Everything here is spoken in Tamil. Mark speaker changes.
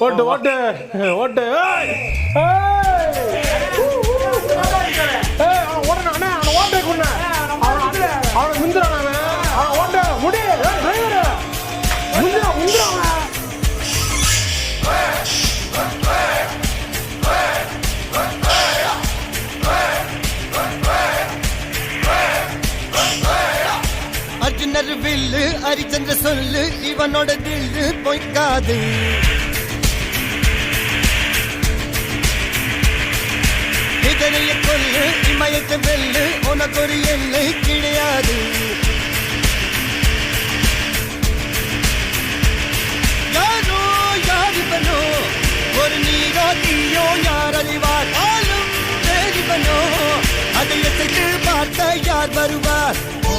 Speaker 1: ஓட்டு ஓட்டு ஓட்டு ஓடனே ஓட்டை கொண்டு அவனை முந்திரான் அவன் ஓட்ட முடி டிரைவர் முந்திரான்
Speaker 2: அர்ஜுனர் வில்லு ஹரிச்சந்திர சொல்லு இவனோட தில்லு பொய்க்காது. இதனைய கொல்லு இமயத்தை வெல்லு உனக்கு ஒரு எல்லை கிடையாது. யாரோ யாரிவனோ ஒரு நீரோ தீயோ யார் அறிவார் ஆளும் வேறிவனோ அதை எசைத்து பார்த்த யார் வருவார். ஓ